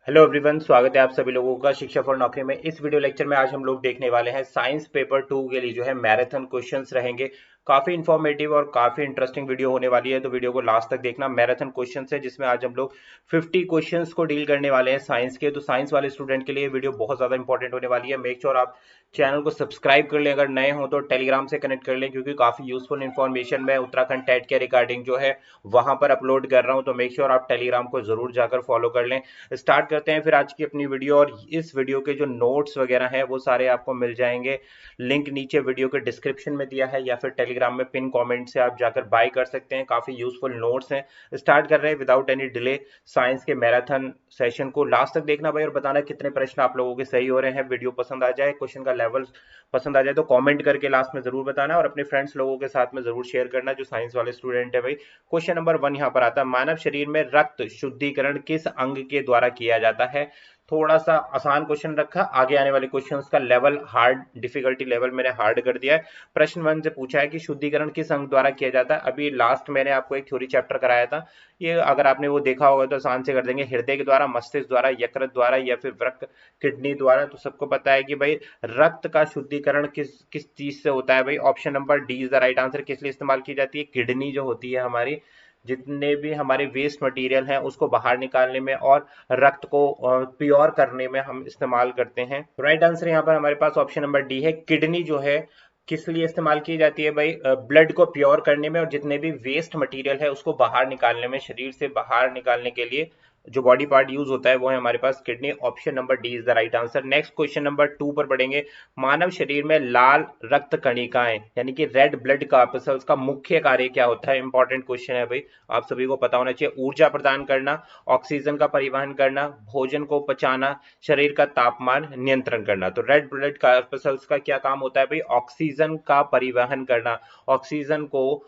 Hello everyone, स्वागत है आप सभी लोगों का शिक्षा फॉर नौकरी में। इस वीडियो लेक्चर में आज हम लोग देखने वाले हैं साइंस पेपर 2 के लिए जो है मैराथन क्वेश्चंस रहेंगे। काफी इंफॉर्मेटिव और काफी इंटरेस्टिंग वीडियो होने वाली है, तो वीडियो को लास्ट तक देखना। मैराथन क्वेश्चंस है जिसमें आज हम लोग 50 क्वेश्चंस को डील करने वाले हैं साइंस के। तो साइंस वाले स्टूडेंट के लिए वीडियो बहुत ज्यादा इंपॉर्टेंट होने वाली है। मेक श्योर आप चैनल को सब्सक्राइब कर लें, अगर नए हो तो टेलीग्राम से कनेक्ट कर लें, क्योंकि काफी यूजफुल इन्फॉर्मेशन मैं उत्तराखंड टेट के रिगार्डिंग जो है वहां पर अपलोड कर रहा हूं। तो मेक श्योर आप टेलीग्राम को जरूर जाकर फॉलो कर लें। स्टार्ट करते हैं फिर आज की अपनी वीडियो। और इस वीडियो के जो नोट्स वगैरह हैं वो सारे आपको मिल जाएंगे। लिंक नीचे वीडियो के डिस्क्रिप्शन में दिया है या फिर टेलीग्राम में पिन कमेंट से आप जाकर बाय कर सकते हैं। काफी यूजफुल नोट्स हैं। स्टार्ट कर रहे हैं विदाउट एनी डिले साइंस के मैराथन सेशन को। लास्ट तक देखना भाई और बताना कितने प्रश्न आप लोगों के सही हो रहे हैं। वीडियो पसंद आ जाए, क्वेश्चन का लेवल पसंद आ जाए तो कमेंट करके लास्ट में जरूर बताना, और अपने फ्रेंड्स लोगों के साथ में जरूर शेयर करना जो साइंस वाले स्टूडेंट है। भाई क्वेश्चन नंबर 1 यहाँ पर आता है, मानव शरीर में रक्त शुद्धिकरण किस अंग के द्वारा किया जाता है। थोड़ा सा आसान क्वेश्चन रखा, आगे आने वाले क्वेश्चंस का लेवल हार्ड, डिफिकल्टी लेवल मैंने हार्ड कर दिया है। प्रश्न 1 से पूछा है कि शुद्धिकरण किस अंग द्वारा किया जाता है। अभी लास्ट मैंने आपको एक थ्योरी चैप्टर कराया था, ये अगर आपने वो देखा होगा तो आसान से कर देंगे। हृदय के द्वारा, मस्तिष्क द्वारा, यकृत द्वारा या फिर वृक्क किडनी द्वारा। तो सबको पता है कि भाई रक्त का शुद्धिकरण किस किस चीज से होता है। भाई option number D is the right answer. किस लिए इस्तेमाल की जाती है? किडनी जो होती है हमारी, जितने भी हमारे वेस्ट मटेरियल हैं उसको बाहर निकालने में और रक्त को प्योर करने में हम इस्तेमाल करते हैं। राइट आंसर यहाँ पर हमारे पास ऑप्शन नंबर डी है। किडनी जो है किस लिए इस्तेमाल की जाती है भाई? ब्लड को प्योर करने में और जितने भी वेस्ट मटेरियल है उसको बाहर निकालने में, शरीर से बाहर निकालने के लिए जो बॉडी पार्ट यूज होता है वो है हमारे पास kidney. Option number D is the right answer. Next question number 2 पर बढ़ेंगे। मानव शरीर में लाल रक्त कणिकाएं यानी कि रेड ब्लड कार्पस्कल्स का मुख्य कार्य क्या होता है? इंपॉर्टेंट क्वेश्चन है भाई, आप सभी को पता होना चाहिए। ऊर्जा प्रदान करना, ऑक्सीजन का परिवहन करना, भोजन को पचाना, शरीर का तापमान नियंत्रण करना। तो रेड ब्लड कार्पस्कल्स का क्या काम होता है भाई? ऑक्सीजन का परिवहन करना। ऑक्सीजन को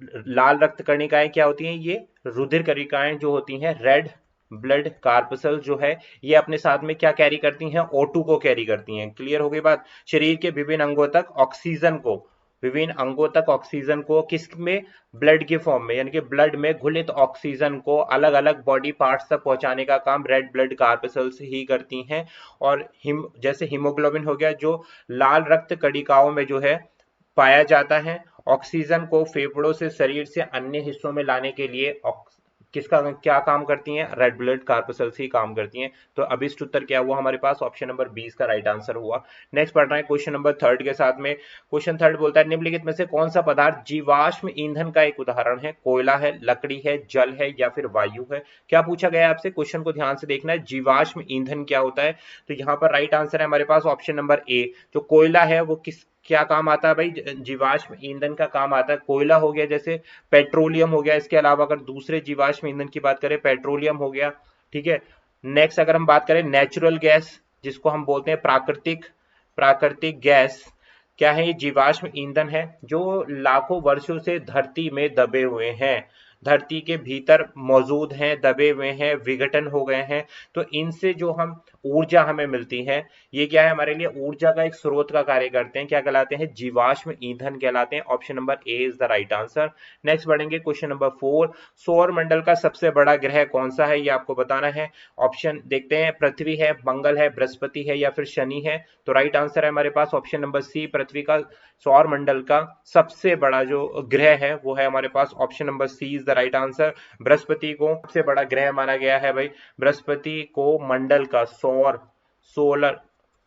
लाल रक्त कणिकाएं क्या होती हैं? ये रुधिर कणिकाएं जो होती हैं, रेड ब्लड कार्पसल जो है, ये अपने साथ में क्या कैरी करती हैं? O2 को कैरी करती हैं। क्लियर हो गई बात? शरीर के विभिन्न अंगों तक ऑक्सीजन को, विभिन्न अंगों तक ऑक्सीजन को किस में? ब्लड के फॉर्म में, यानी कि ब्लड में घुलित ऑक्सीजन को अलग अलग बॉडी पार्ट्स तक पहुंचाने का काम रेड ब्लड कार्पसल्स ही करती हैं। और जैसे हीमोग्लोबिन हो गया जो लाल रक्त कणिकाओं में जो है पाया जाता है। ऑक्सीजन को फेफड़ों से शरीर से अन्य हिस्सों में लाने के लिए किसका क्या काम करती हैं? रेड ब्लड कार्पसल्स ही काम करती हैं। तो अभिष्ट उत्तर क्या हुआ हमारे पास? ऑप्शन नंबर 20 का राइट आंसर हुआ। नेक्स्ट पढ़ रहे हैं क्वेश्चन नंबर 3 के साथ में। क्वेश्चन 3 बोलता है, निम्नलिखित में से कौन सा पदार्थ जीवाश्म ईंधन का एक उदाहरण है? कोयला है, लकड़ी है, जल है या फिर वायु है? क्या पूछा गया है आपसे? क्वेश्चन को ध्यान से देखना है। जीवाश्म ईंधन क्या होता है? तो यहाँ पर राइट आंसर है हमारे पास ऑप्शन नंबर ए। जो कोयला है वो किस क्या काम आता है भाई? जीवाश्म ईंधन का काम आता है। कोयला हो गया, जैसे पेट्रोलियम हो गया। इसके अलावा अगर दूसरे जीवाश्म ईंधन की बात करें, पेट्रोलियम हो गया, ठीक है। नेक्स्ट अगर हम बात करें नेचुरल गैस, जिसको हम बोलते हैं प्राकृतिक प्राकृतिक गैस, क्या है? ये जीवाश्म ईंधन है जो लाखों वर्षों से धरती में दबे हुए हैं, धरती के भीतर मौजूद हैं, दबे हुए हैं, विघटन हो गए हैं। तो इनसे जो हम ऊर्जा हमें मिलती है, ये क्या है? हमारे लिए ऊर्जा का एक स्रोत का कार्य करते हैं। क्या कहलाते हैं? जीवाश्म ईंधन कहलाते हैं। Option number A is the right answer. Next बढ़ेंगे क्वेश्चन नंबर 4। सौर मंडल का सबसे बड़ा ग्रह कौन सा है? ये आपको बताना है। ऑप्शन देखते हैं, पृथ्वी है, मंगल है, बृहस्पति है या फिर शनि है। तो राइट आंसर है हमारे पास ऑप्शन नंबर सी, पृथ्वी का सौर मंडल का सबसे बड़ा जो ग्रह है वो है हमारे पास option number C is the right answer. बृहस्पति को सबसे बड़ा ग्रह माना गया है भाई। बृहस्पति को मंडल का सोलर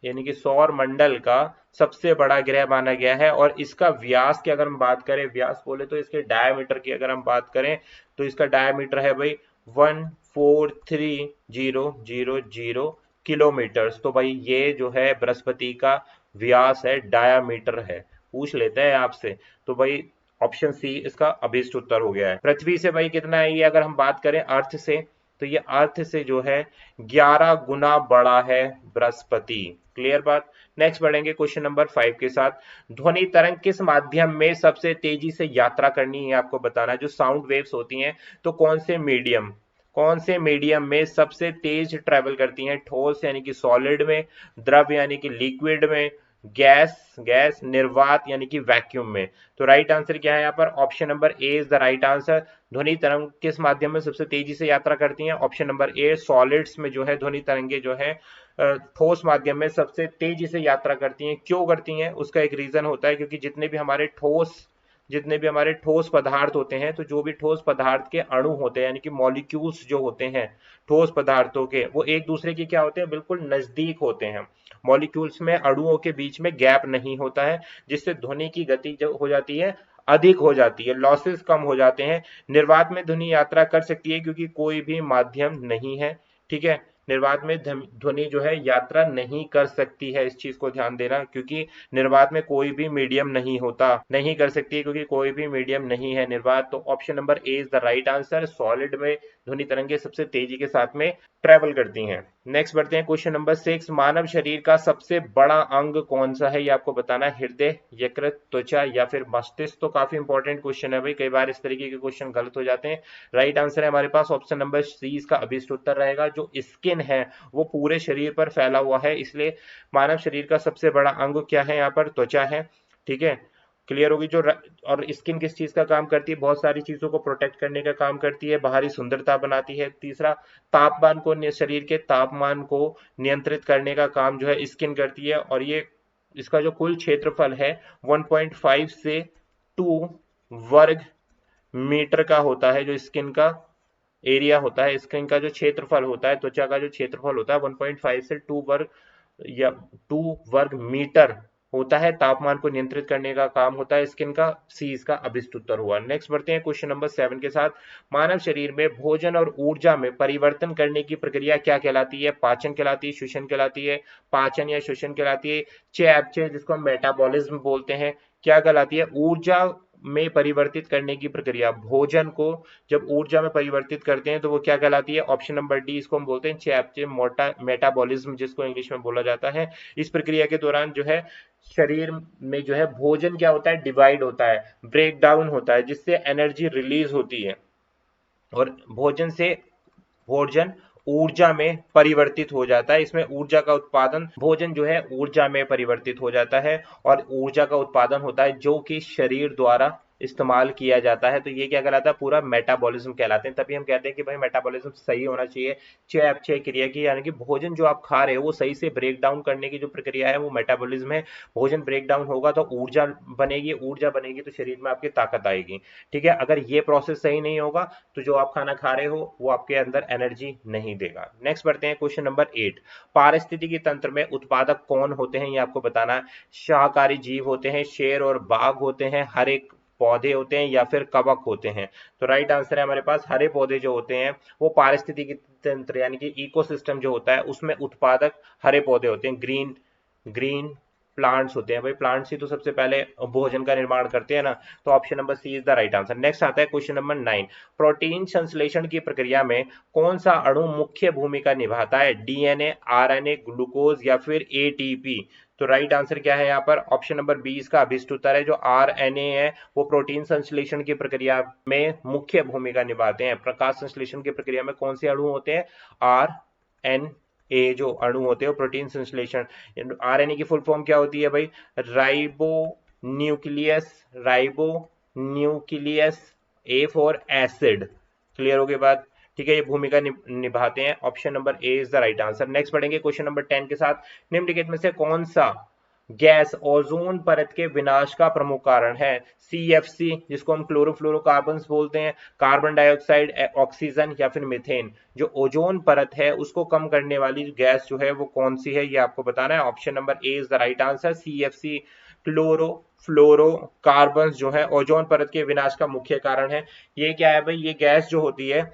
यानी कि सौर मंडल का सबसे बड़ा ग्रह माना गया है। और इसका व्यास की अगर हम बात करें, व्यास बोले तो इसके डायमीटर की अगर हम बात करें तो इसका डायमीटर है भाई 143,000 किलोमीटर। तो भाई ये जो है बृहस्पति का व्यास है, डायामीटर है। पूछ लेते हैं आपसे, तो भाई ऑप्शन सी इसका अभिष्ट उत्तर हो गया है। पृथ्वी से भाई कितना है ये? अगर हम बात करें अर्थ से, तो ये अर्थ से जो है 11 गुना बड़ा है बृहस्पति। क्लियर बात? नेक्स्ट बढ़ेंगे क्वेश्चन नंबर 5 के साथ। ध्वनि तरंग किस माध्यम में सबसे तेजी से यात्रा करनी है आपको बताना है। जो साउंड वेव्स होती हैं, तो कौन से मीडियम में सबसे तेज ट्रेवल करती हैं? ठोस यानी कि सॉलिड में, द्रव यानी कि लिक्विड में, गैस गैस निर्वात यानी कि वैक्यूम में। तो राइट आंसर क्या है यहाँ पर? Option number A is the right answer. ध्वनि तरंग किस माध्यम में सबसे तेजी से यात्रा करती हैं? ऑप्शन नंबर ए, सॉलिड्स में जो है ध्वनि तरंगे जो है ठोस माध्यम में सबसे तेजी से यात्रा करती हैं। क्यों करती हैं? उसका एक रीजन होता है, क्योंकि जितने भी हमारे ठोस पदार्थ होते हैं, तो जो भी ठोस पदार्थ के अणु होते हैं यानी कि मॉलिक्यूल्स जो होते हैं ठोस पदार्थों के, वो एक दूसरे के क्या होते हैं? बिल्कुल नजदीक होते हैं। मॉलिक्यूल्स में अणुओं के बीच में गैप नहीं होता है, जिससे ध्वनि की गति जो हो जाती है अधिक हो जाती है, लॉसेस कम हो जाते हैं। निर्वात में ध्वनि यात्रा कर सकती है क्योंकि कोई भी माध्यम नहीं है। ठीक है, निर्वात में ध्वनि जो है यात्रा नहीं कर सकती है, इस चीज को ध्यान देना, क्योंकि निर्वात में कोई भी मीडियम नहीं होता, नहीं कर सकती है क्योंकि कोई भी मीडियम नहीं है निर्वात। तो option number A is the right answer. Solid में ध्वनि तरंगे सबसे तेजी के साथ में ट्रेवल करती हैं। नेक्स्ट बढ़ते हैं क्वेश्चन नंबर 6। मानव शरीर का सबसे बड़ा अंग कौन सा है? ये आपको बताना है। हृदय, यकृत, त्वचा या फिर मस्तिष्क? तो काफी इंपॉर्टेंट क्वेश्चन है भाई, कई बार इस तरीके के क्वेश्चन गलत हो जाते हैं। राइट आंसर है हमारे पास ऑप्शन नंबर सी, इसका अभिष्ट उत्तर रहेगा। जो स्किन है वो पूरे शरीर पर फैला हुआ है, इसलिए मानव शरीर का सबसे बड़ा अंग क्या है? यहाँ पर त्वचा है। ठीक है, क्लियर होगी। और स्किन किस चीज का काम करती है? बहुत सारी चीजों को प्रोटेक्ट करने का काम करती है, बाहरी सुंदरता बनाती है। तीसरा, तापमान को, शरीर के तापमान को नियंत्रित करने का काम जो है स्किन करती है। और ये इसका जो कुल क्षेत्रफल है 1.5 से 2 वर्ग मीटर का होता है। जो स्किन का एरिया होता है, स्किन का जो क्षेत्रफल होता है, त्वचा का जो क्षेत्रफल होता है 1.5 से 2 वर्ग या 2 वर्ग मीटर होता है। तापमान को नियंत्रित करने का काम होता है स्किन का। सी इसका अभिष्ट उत्तर हुआ। नेक्स्ट बढ़ते हैं क्वेश्चन नंबर 7 के साथ। मानव शरीर में भोजन और ऊर्जा में परिवर्तन करने की प्रक्रिया क्या कहलाती है? पाचन कहलाती है, श्वसन कहलाती है? पाचन या श्वसन कहलाती है? चयापचय, जिसको हम मेटाबॉलिज्म बोलते हैं, क्या कहलाती है? ऊर्जा में परिवर्तित करने की प्रक्रिया, भोजन को जब ऊर्जा में परिवर्तित करते हैं तो वो क्या कहलाती है? ऑप्शन नंबर डी, इसको हम बोलते हैं चयापचय मेटाबॉलिज्म, जिसको इंग्लिश में बोला जाता है। इस प्रक्रिया के दौरान जो है शरीर में जो है भोजन क्या होता है? डिवाइड होता है, ब्रेक डाउन होता है, जिससे एनर्जी रिलीज होती है और भोजन ऊर्जा में परिवर्तित हो जाता है। इसमें ऊर्जा का उत्पादन, भोजन जो है ऊर्जा में परिवर्तित हो जाता है और ऊर्जा का उत्पादन होता है जो कि शरीर द्वारा इस्तेमाल किया जाता है। तो ये क्या कहलाता है? पूरा मेटाबॉलिज्म कहलाते हैं। तभी हम कहते हैं कि भाई मेटाबॉलिज्म सही होना चाहिए चयापचय क्रिया की, यानी कि भोजन जो आप खा रहे हो वो सही से ब्रेक डाउन करने की जो प्रक्रिया है वो मेटाबॉलिज्म है। भोजन ब्रेक डाउन होगा तो ऊर्जा बनेगी, ऊर्जा बनेगी तो शरीर में आपकी ताकत आएगी। ठीक है, अगर ये प्रोसेस सही नहीं होगा तो जो आप खाना खा रहे हो वो आपके अंदर एनर्जी नहीं देगा। नेक्स्ट बढ़ते हैं क्वेश्चन नंबर 8। पारिस्थितिकी तंत्र में उत्पादक कौन होते हैं? ये आपको बताना है। शाकाहारी जीव होते हैं, शेर और बाघ होते हैं, हरे पौधे होते हैं या फिर कवक होते हैं? तो राइट आंसर है हमारे पास हरे पौधे जो होते हैं वो पारिस्थितिकी तंत्र यानी कि इकोसिस्टम जो होता है उसमें उत्पादक हरे पौधे होते हैं। ग्रीन ग्रीन प्लांट्स होते हैं भाई, प्लांट्स ही तो सबसे पहले भोजन का निर्माण करते हैं ना। तो option number C is the right answer. Next आता है क्वेश्चन नंबर 9। प्रोटीन संश्लेषण की प्रक्रिया में कौन सा अणु मुख्य भूमिका निभाता है? डीएनए, आरएनए, ग्लूकोज या फिर एटीपी? तो राइट आंसर क्या है यहाँ पर? ऑप्शन नंबर बी इसका अभिष्ट उत्तर है। जो आरएनए है वो प्रोटीन संश्लेषण की प्रक्रिया में मुख्य भूमिका निभाते हैं। प्रकाश संश्लेषण की प्रक्रिया में कौन से अणु होते हैं? आर एन ए जो अणु होते हैं प्रोटीन संश्लेषण। आरएनए की फुल फॉर्म क्या होती है भाई? Ribo nucleus, A for acid. Clear हो गई बात? ठीक है, ये भूमिका निभाते हैं। Option number A is the right answer. Next पढ़ेंगे क्वेश्चन नंबर 10 के साथ। निम्नलिखित में से कौन सा गैस ओजोन परत के विनाश का प्रमुख कारण है? सीएफसी, जिसको हम क्लोरोफ्लोरोकार्बन्स बोलते हैं, कार्बन डाइऑक्साइड, ऑक्सीजन या फिर मीथेन? जो ओजोन परत है उसको कम करने वाली गैस जो है वो कौन सी है, ये आपको बताना है। Option number A is the right answer. CFC, chlorofluorocarbons जो है ओजोन परत के विनाश का मुख्य कारण है। ये क्या है भाई? ये गैस जो होती है,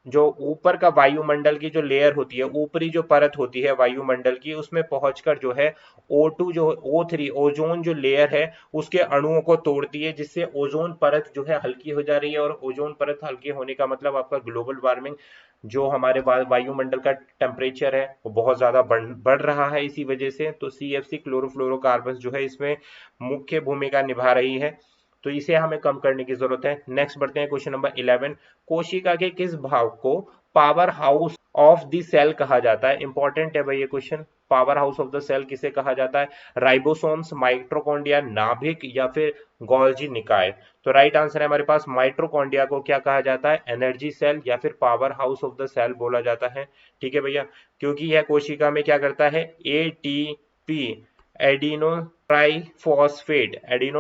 जो ऊपर का वायुमंडल की जो लेयर होती है, ऊपरी जो परत होती है वायुमंडल की, उसमें पहुंचकर जो है O2 जो O3 ओजोन जो लेयर है उसके अणुओं को तोड़ती है, जिससे ओजोन परत जो है हल्की हो जा रही है। और ओजोन परत हल्की होने का मतलब आपका ग्लोबल वार्मिंग, जो हमारे वायुमंडल का टेम्परेचर है वो बहुत ज्यादा बढ़ रहा है इसी वजह से। तो सीएफसी क्लोरोफ्लोरोकार्बन जो है इसमें मुख्य भूमिका निभा रही है, तो इसे हमें कम करने की जरूरत है। नेक्स्ट बढ़ते हैं क्वेश्चन नंबर 11। कोशिका के किस भाग को power house of the cell कहा जाता है? इंपॉर्टेंट है भाई ये question. Power house of the cell किसे कहा जाता है? राइबोसोम्स, माइटोकॉन्ड्रिया, नाभिक या फिर गोल्जी निकाय। तो राइट आंसर है हमारे पास माइटोकॉन्ड्रिया को क्या कहा जाता है? एनर्जी सेल या फिर power house of the cell बोला जाता है। ठीक है भैया, क्योंकि यह कोशिका में क्या करता है? एटीपी एडिनो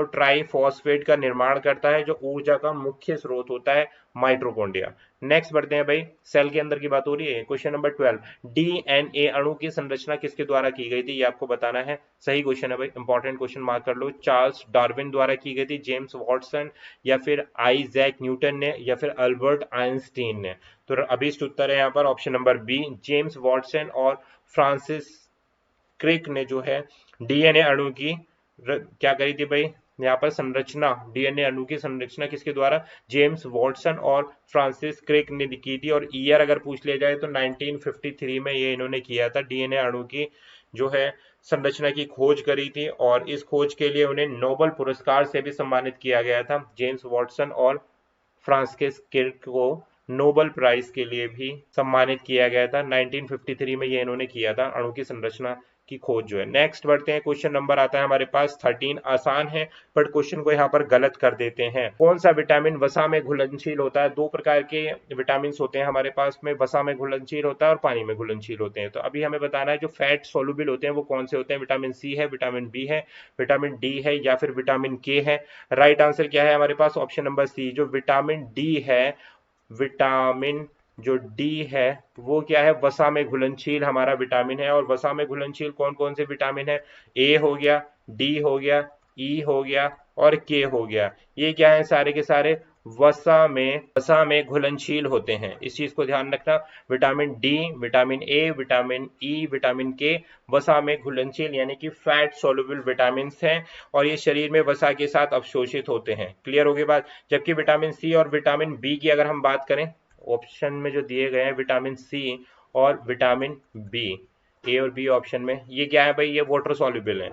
ट्राइफॉस्फेट का निर्माण करता है, जो ऊर्जा का मुख्य स्रोत होता है माइटोकॉन्ड्रिया। नेक्स्ट बढ़ते हैं भाई, सेल के अंदर की बात हो रही है। क्वेश्चन नंबर 12, डीएनए अणु की संरचना किसके द्वारा की गई थी? ये आपको बताना है। सही क्वेश्चन है भाई, इंपॉर्टेंट क्वेश्चन मार्क कर लो। चार्ल्स डार्विन द्वारा की गई थी, जेम्स वॉटसन या फिर आइजैक न्यूटन ने या फिर अल्बर्ट आइंस्टीन ने? तो अभी उत्तर है यहाँ पर option number B, James Watson और फ्रांसिस क्रिक ने जो है डीएनए अणु की क्या करी थी भाई? यहाँ पर संरचना, डीएनए अणु की संरचना किसके द्वारा? जेम्स वॉटसन और फ्रांसिस क्रिक ने की थी। और ईयर अगर पूछ लिया जाए तो 1953 में ये इन्होंने किया था, डीएनए अणु की जो है संरचना की खोज करी थी। और इस खोज के लिए उन्हें नोबेल पुरस्कार से भी सम्मानित किया गया था। जेम्स वॉटसन और फ्रांसिस क्रिक को नोबेल प्राइज के लिए भी सम्मानित किया गया था। 1953 में ये इन्होंने किया था, अणु की संरचना की खोज जो है। नेक्स्ट बढ़ते हैं, क्वेश्चन नंबर आता है हमारे पास 13, आसान है बट क्वेश्चन को यहाँ पर गलत कर देते हैं। कौन सा विटामिन वसा में घुलनशील होता है? दो प्रकार के विटामिन होते हैं हमारे पास में, वसा में घुलनशील होता है और पानी में घुलनशील होते हैं। तो अभी हमें बताना है जो फैट सोलुबल होते हैं वो कौन से होते हैं? विटामिन सी है, विटामिन बी है, विटामिन डी है या फिर विटामिन के है? राइट आंसर क्या है हमारे पास? ऑप्शन नंबर सी, जो विटामिन डी है, विटामिन जो डी है वो क्या है? वसा में घुलनशील हमारा विटामिन है। और वसा में घुलनशील कौन कौन से विटामिन है? ए हो गया, डी हो गया, ई हो गया और के हो गया। ये क्या है? सारे के सारे वसा में घुलनशील होते हैं, इस चीज को ध्यान रखना। Vitamin D, vitamin A, vitamin E, vitamin के वसा में घुलनशील यानी कि फैट सोलुबल विटामिन हैं और ये शरीर में वसा के साथ अवशोषित होते हैं। क्लियर हो गई बात? जबकि विटामिन सी और विटामिन बी की अगर हम बात करें, ऑप्शन में जो दिए गए हैं विटामिन सी और विटामिन बी, ए और बी ऑप्शन में, ये क्या है भाई? ये वाटर सॉल्युबल है,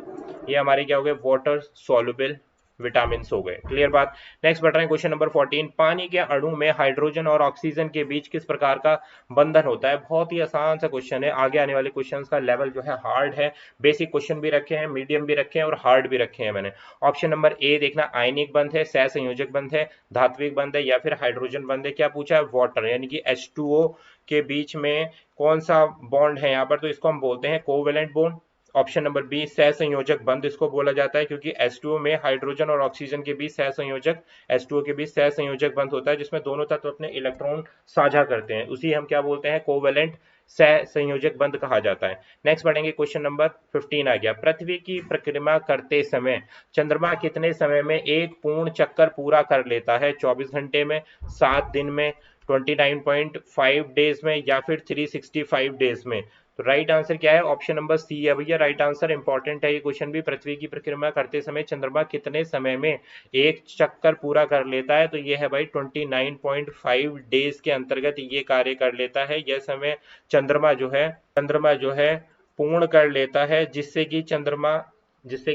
ये हमारे क्या हो गए? वाटर सॉल्युबल विटामिन हो गए। क्लियर बात? नेक्स्ट बढ़ रहे हैं, क्वेश्चन नंबर 14, पानी के अणु में हाइड्रोजन और ऑक्सीजन के बीच किस प्रकार का बंधन होता है? बहुत ही आसान सा क्वेश्चन है, आगे आने वाले क्वेश्चंस का लेवल जो है हार्ड है। बेसिक क्वेश्चन भी रखे हैं, मीडियम भी रखे हैं और हार्ड भी रखे हैं मैंने। ऑप्शन नंबर ए देखना, आयनिक बंध है, सहसंयोजक बंध है, धात्विक बंध है या फिर हाइड्रोजन बंध है? क्या पूछा है? वाटर यानी कि H2O के बीच में कौन सा बॉन्ड है यहाँ पर? तो इसको हम बोलते हैं covalent bond. Option number B, सहसंयोजक बंध इसको बोला जाता है, क्योंकि H2O में हाइड्रोजन और ऑक्सीजन के बीच H2O के बीच सहसंयोजक बंध होता है, जिसमें दोनों तत्व अपने इलेक्ट्रॉन साझा करते हैं, उसी हम क्या बोलते हैं? कोवेलेंट सहसंयोजक बंध कहा जाता है। नेक्स्ट बढ़ेंगे, क्वेश्चन नंबर 15 आ गया, पृथ्वी की परिक्रमा करते समय चंद्रमा कितने समय में एक पूर्ण चक्कर पूरा कर लेता है? 24 घंटे में, 7 दिन में, 29.5 डेज में या फिर 365 डेज में? तो राइट आंसर क्या है? ऑप्शन नंबर सी है भैया, राइट आंसर। इंपॉर्टेंट है ये क्वेश्चन भी, पृथ्वी की परिक्रमा करते समय चंद्रमा कितने समय में एक चक्कर पूरा कर लेता है? तो ये है भाई 29.5 डेज के अंतर्गत ये कार्य कर लेता है। यह समय चंद्रमा जो है पूर्ण कर लेता है, जिससे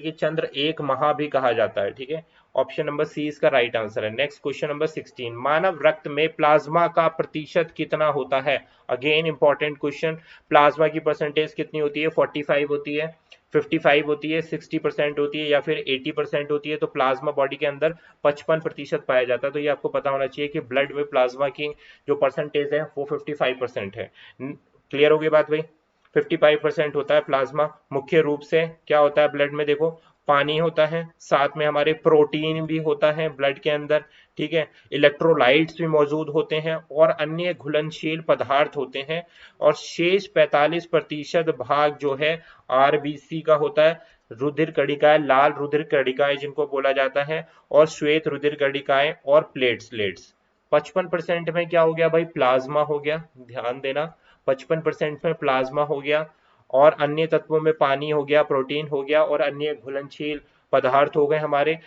कि चंद्र एक माह भी कहा जाता है। ठीक है, ऑप्शन नंबर सी इसका राइट आंसर है। नेक्स्ट क्वेश्चन नंबर 16, मानव रक्त में प्लाज्मा का प्रतिशत कितना होता है? अगेन इंपॉर्टेंट क्वेश्चन, प्लाज्मा की परसेंटेज कितनी होती है? 45 होती है, 55 होती है, 60% होती है या फिर 80% होती है? तो प्लाज्मा बॉडी के अंदर 55% पाया जाता है। तो ये आपको पता होना चाहिए कि ब्लड में प्लाज्मा की जो परसेंटेज है वो 55% है। क्लियर हो गई बात भाई? 55% होता है प्लाज्मा। मुख्य रूप से क्या होता है ब्लड में? देखो, पानी होता है, साथ में हमारे प्रोटीन भी होता है ब्लड के अंदर, ठीक है, इलेक्ट्रोलाइट्स भी मौजूद होते हैं और अन्य घुलनशील पदार्थ होते हैं। और शेष 45% भाग जो है आरबीसी का होता है, रुधिर कणिकाएं, लाल रुधिर कणिकाएं जिनको बोला जाता है, और श्वेत रुधिर कणिकाएं और प्लेटलेट्स। 55% में क्या हो गया भाई? प्लाज्मा हो गया, ध्यान देना, 55% में प्लाज्मा हो गया और अन्य तत्वों में पानी हो गया, प्रोटीन हो गया और अन्य घुलनशील पदार्थ हो गए हमारे।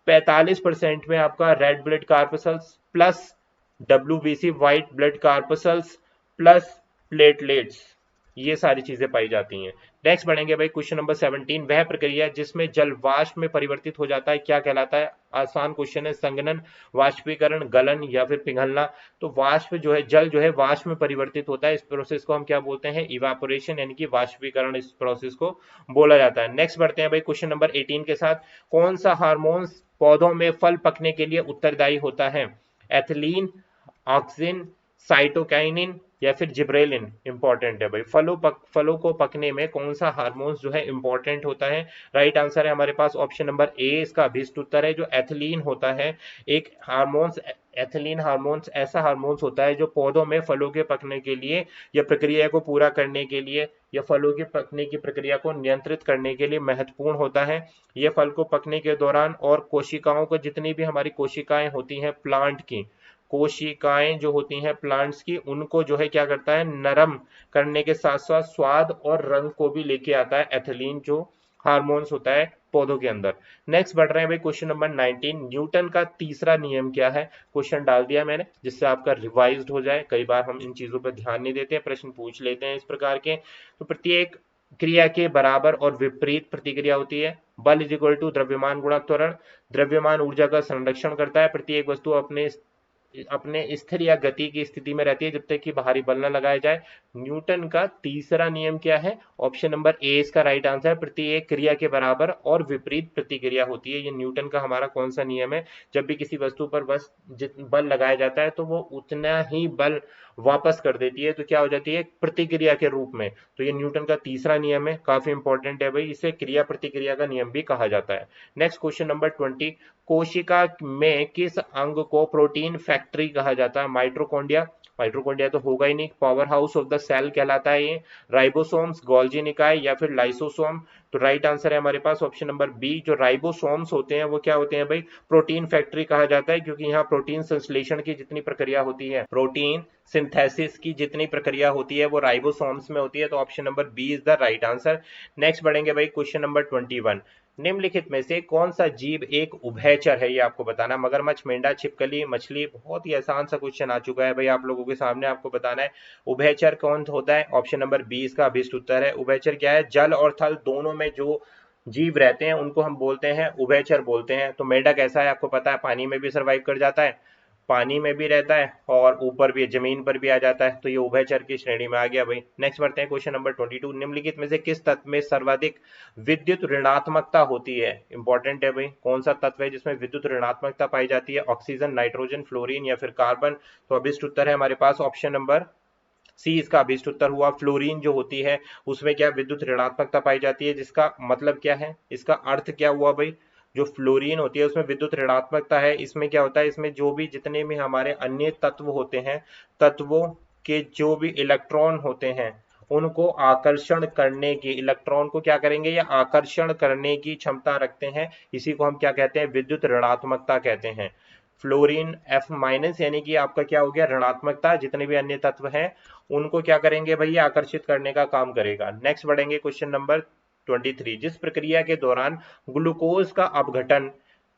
45% में आपका red blood corpuscles plus WBC white blood corpuscles plus platelets. ये सारी चीजें पाई जाती हैं। नेक्स्ट बढ़ेंगे भाई क्वेश्चन नंबर 17, वह प्रक्रिया जिसमें जल वाष्प में परिवर्तित हो जाता है क्या कहलाता है? आसान क्वेश्चन है। संघनन, वाष्पीकरण, गलन या फिर पिघलना। तो वाष्प जो है, जल जो है वाष्प में परिवर्तित होता है, इस प्रोसेस को हम क्या बोलते हैं? इवापोरेशन यानी कि वाष्पीकरण इस प्रोसेस को बोला जाता है। नेक्स्ट बढ़ते हैं भाई क्वेश्चन नंबर 18 के साथ, कौन सा हार्मोन्स पौधों में फल पकने के लिए उत्तरदायी होता है? एथिलीन, ऑक्सिन, साइटोकाइनिन या फिर जिब्रेलिन। इंपॉर्टेंट है भाई, फलों को पकने में कौन सा हार्मोन्स जो है इंपॉर्टेंट होता है? राइट आंसर है हमारे पास ऑप्शन नंबर ए, इसका अभिष्ट उत्तर है जो एथिलीन होता है। एक हार्मोन्स, एथिलीन हार्मोन्स ऐसा हार्मोन्स होता है जो पौधों में फलों के पकने के लिए या प्रक्रिया को पूरा करने के लिए या फलों के पकने की प्रक्रिया को नियंत्रित करने के लिए महत्वपूर्ण होता है। यह फल को पकने के दौरान और कोशिकाओं को, जितनी भी हमारी कोशिकाएं होती हैं प्लांट की, कोशिकाएं जो होती हैं प्लांट्स की, उनको जो है क्या करता है? नरम करने के साथ साथ स्वाद और रंग को भी लेके आता है एथिलीन जो हार्मोन्स होता है पौधों के अंदर। नेक्स्ट बढ़ रहे हैं भाई क्वेश्चन नंबर 19, न्यूटन का तीसरा नियम क्या है? क्वेश्चन डाल दिया मैंने जिससे आपका रिवाइज्ड हो जाए, कई बार हम इन चीजों पर ध्यान नहीं देते हैं, प्रश्न पूछ लेते हैं इस प्रकार के। तो प्रत्येक क्रिया के बराबर और विपरीत प्रतिक्रिया होती है। बल इज इक्वल टू द्रव्यमान गुणा त्वरण। द्रव्यमान ऊर्जा का संरक्षण करता है, प्रत्येक वस्तु अपने स्थिर या गति की स्थिति में रहती है जब तक कि बाहरी बल न लगाया जाए। न्यूटन का तीसरा नियम क्या है? ऑप्शन नंबर ए इसका राइट आंसर है, प्रत्येक क्रिया के बराबर और विपरीत प्रतिक्रिया होती है। ये न्यूटन का हमारा कौन सा नियम है? जब भी किसी वस्तु पर बस बल लगाया जाता है तो वो उतना ही बल वापस कर देती है, तो क्या हो जाती है? प्रतिक्रिया के रूप में। तो ये न्यूटन का तीसरा नियम है, काफी इंपॉर्टेंट है भाई, इसे क्रिया प्रतिक्रिया का नियम भी कहा जाता है। नेक्स्ट क्वेश्चन नंबर 20, कोशिका में किस अंग को प्रोटीन फैक्ट्री कहा जाता है? माइटोकॉन्ड्रिया, माइटोकॉन्ड्रिया तो होगा ही नहीं, power house of the cell कहलाता है ये। राइबोसोम्स, गोल्जी निकाय या फिर लाइसोसोम। तो राइट आंसर है हमारे पास ऑप्शन नंबर बी, जो राइबोसोम्स होते हैं वो क्या होते हैं भाई? प्रोटीन फैक्ट्री कहा जाता है, क्योंकि यहाँ प्रोटीन संश्लेषण की जितनी प्रक्रिया होती है, प्रोटीन सिंथेसिस की जितनी प्रक्रिया होती है वो राइबोसोम्स में होती है। तो option number B is the right answer. Next बढ़ेंगे भाई क्वेश्चन नंबर 21, निम्नलिखित में से कौन सा जीव एक उभयचर है? ये आपको बताना। मगरमच्छ, मेंढा, छिपकली, मछली। बहुत ही आसान सा क्वेश्चन आ चुका है भाई आप लोगों के सामने, आपको बताना है उभयचर कौन होता है। ऑप्शन नंबर बी इसका अभिष्ट उत्तर है। उभयचर क्या है? जल और थल दोनों में जो जीव रहते हैं उनको हम बोलते हैं उभयचर बोलते हैं। तो मेंढक ऐसा है, आपको पता है, पानी में भी सर्वाइव कर जाता है, पानी में भी रहता है और ऊपर भी, जमीन पर भी आ जाता है, तो ये उभयचर की श्रेणी में आ गया भाई। नेक्स्ट बढ़ते हैं क्वेश्चन नंबर 22, निम्नलिखित में से किस तत्व में सर्वाधिक विद्युत ऋणात्मकता होती है? इंपॉर्टेंट है भाई, कौन सा तत्व है जिसमें विद्युत ऋणात्मकता पाई जाती है? ऑक्सीजन, नाइट्रोजन, फ्लोरीन या फिर कार्बन। तो अभिष्ट उत्तर है हमारे पास ऑप्शन नंबर सी, इसका अभिष्ट उत्तर हुआ फ्लोरीन जो होती है उसमें क्या विद्युत ऋणात्मकता पाई जाती है, जिसका मतलब क्या है, इसका अर्थ क्या हुआ भाई? जो फ्लोरीन होती है उसमें विद्युत ऋणात्मकता है, इसमें क्या होता है, इसमें जो भी जितने भी हमारे अन्य तत्व होते हैं, तत्वों के जो भी इलेक्ट्रॉन होते हैं उनको आकर्षण करने की, इलेक्ट्रॉन को क्या करेंगे, या आकर्षण करने की क्षमता रखते हैं। इसी को हम क्या कहते हैं? विद्युत ऋणात्मकता कहते हैं। फ्लोरीन F माइनस यानी कि आपका क्या हो गया? ऋणात्मकता। जितने भी अन्य तत्व हैं उनको क्या करेंगे भैया? आकर्षित करने का काम करेगा। नेक्स्ट बढ़ेंगे क्वेश्चन नंबर 23, जिस प्रक्रिया के दौरान ग्लूकोज का अपघटन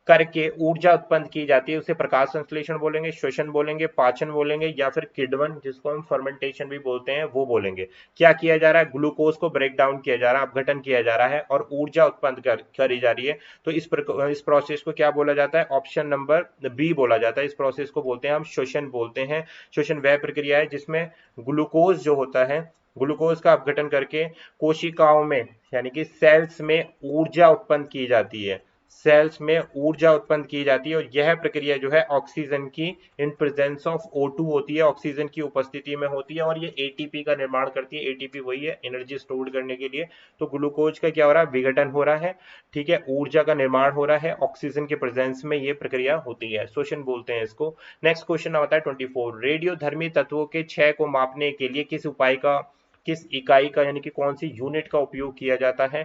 करके ऊर्जा उत्पन्न की जाती है उसे प्रकाश संश्लेषण बोलेंगे, श्वसन बोलेंगे, पाचन बोलेंगे या फिर किण्वन जिसको हम फर्मेंटेशन भी बोलते हैं वो बोलेंगे। क्या किया जा रहा है? ग्लूकोज को ब्रेक डाउन किया जा रहा है, अपघटन किया जा रहा है और ऊर्जा उत्पन्न करी जा रही है। तो इस प्रोसेस को क्या बोला जाता है? ऑप्शन नंबर बी बोला जाता है। इस प्रोसेस को बोलते हैं हम श्वसन बोलते हैं। श्वसन वह प्रक्रिया है जिसमें ग्लूकोज जो होता है, ग्लूकोज का अपघटन करके कोशिकाओं में यानी कि सेल्स में ऊर्जा उत्पन्न की जाती है, सेल्स में ऊर्जा उत्पन्न की जाती है। और यह प्रक्रिया जो है ऑक्सीजन की इन प्रेजेंस ऑफ O2 होती है, ऑक्सीजन की उपस्थिति में होती है और ये एटीपी का निर्माण करती है। एटीपी वही है, एनर्जी स्टोर करने के लिए। तो ग्लूकोज का क्या हो रहा है? विघटन हो रहा है, ठीक है, ऊर्जा का निर्माण हो रहा है, ऑक्सीजन के प्रेजेंस में ये प्रक्रिया होती है, श्वसन बोलते हैं इसको। नेक्स्ट क्वेश्चन आता है 24, रेडियोधर्मी तत्वों के क्षय को मापने के लिए किस इकाई का यानी कि कौन सी यूनिट का उपयोग किया जाता है?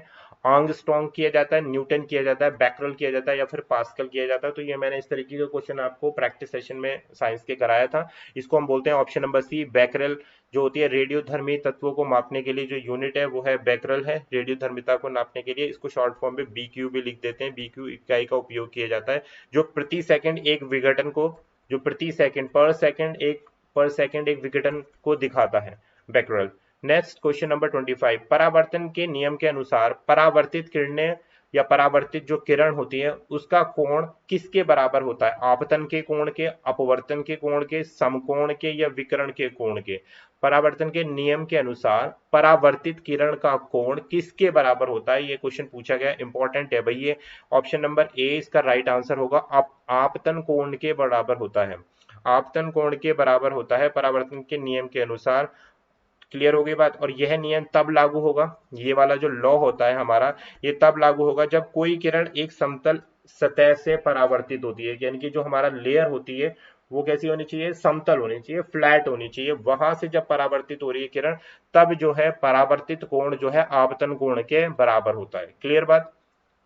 आर्मस्ट्रांग किया जाता है, न्यूटन किया जाता है, बैकरल किया जाता है या फिर पास्कल किया जाता है। तो ये मैंने इस तरीके का क्वेश्चन आपको प्रैक्टिस सेशन में साइंस के कराया था। इसको हम बोलते हैं ऑप्शन नंबर सी, बैकरल। जो होती है रेडियोधर्मी तत्वों को मापने के लिए जो यूनिट है वो है बैकरल है, रेडियोधर्मिता को नापने के लिए। इसको शॉर्ट फॉर्म में BQ भी लिख देते हैं। BQ इकाई का उपयोग किया जाता है जो प्रति सेकंड एक विघटन को, जो प्रति सेकंड पर सेकंड एक विघटन को दिखाता है, बैकरल। नेक्स्ट क्वेश्चन नंबर 25, परावर्तन के नियम के अनुसार परावर्तित किरणें या परावर्तित जो किरण होती है उसका कोण किसके बराबर होता है? आपतन के कोण के, अपवर्तन के कोण के, समकोण के या विकर्ण के कोण के? परावर्तन के नियम के अनुसार परावर्तित किरण का कोण किसके बराबर होता है? ये क्वेश्चन पूछा गया, इंपॉर्टेंट है भाई ये। ऑप्शन नंबर ए इसका राइट आंसर होगा, आपतन कोण के बराबर होता है। आपतन कोण के बराबर होता है परावर्तन के नियम के अनुसार। क्लियर हो गई बात। और यह नियम तब लागू होगा, ये वाला जो लॉ होता है हमारा, ये तब लागू होगा जब कोई किरण एक समतल सतह से परावर्तित होती है, यानी कि जो हमारा लेयर होती है वो कैसी होनी चाहिए? समतल होनी चाहिए, फ्लैट होनी चाहिए। वहां से जब परावर्तित हो रही है किरण, तब जो है परावर्तित कोण जो है आपतन कोण के बराबर होता है। क्लियर बात।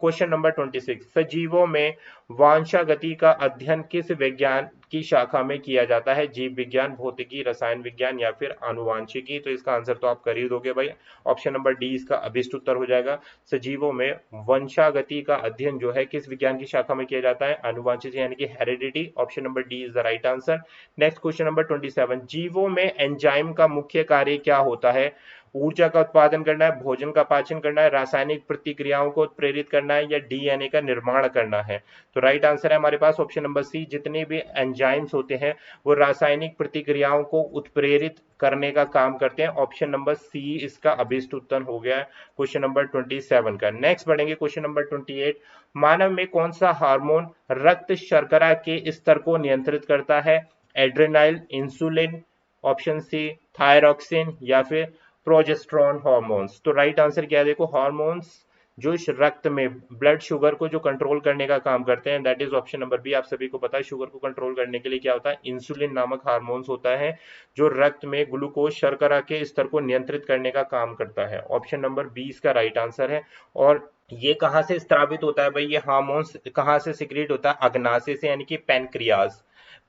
क्वेश्चन नंबर 26, सजीवों में वांछा का अध्ययन किस विज्ञान की शाखा में किया जाता है? जीव विज्ञान, भौतिकी, रसायन विज्ञान या फिर आनुवांशिकी? तो इसका आंसर तो आप कर ही दोगे भाई, ऑप्शन नंबर डी इसका अभिष्ट उत्तर हो जाएगा। सजीवों में वंशागति का अध्ययन जो है किस विज्ञान की शाखा में किया जाता है? आनुवांशिकी यानी कि heredity. Option number D is the right answer. Next question number 27, जीवों में एंजाइम का मुख्य कार्य क्या होता है? ऊर्जा का उत्पादन करना है, भोजन का पाचन करना है, रासायनिक प्रतिक्रियाओं को प्रेरित करना है या डीएनए का निर्माण करना है? तो राइट आंसर है हमारे पास ऑप्शन नंबर सी, जितने भी एंजाइम्स होते हैं वो रासायनिक प्रतिक्रियाओं को उत्प्रेरित करने का काम करते हैं। ऑप्शन नंबर सी इसका अभिष्ट उत्तर हो गया क्वेश्चन नंबर 27 का। नेक्स्ट बढ़ेंगे क्वेश्चन नंबर 28, मानव में कौन सा हार्मोन रक्त शर्करा के स्तर को नियंत्रित करता है? एड्रेनाइल, इंसुलिन, ऑप्शन सी थायरॉक्सिन या फिर प्रोजेस्टेरोन हार्मोन्स? तो राइट आंसर क्या है? देखो, हार्मोन्स जो इस रक्त में ब्लड शुगर को जो कंट्रोल करने का काम करते हैं, that is option number B. आप सभी को पता है शुगर को कंट्रोल करने के लिए क्या होता है? इंसुलिन नामक हार्मोन्स होता है जो रक्त में ग्लूकोज शर्करा के स्तर को नियंत्रित करने का काम करता है। ऑप्शन नंबर बी इसका राइट आंसर है। और ये कहाँ से स्रावित होता है भाई? ये हार्मोन्स कहाँ से सिक्रीट होता है? अग्नाशय से, यानी कि पैनक्रियाज।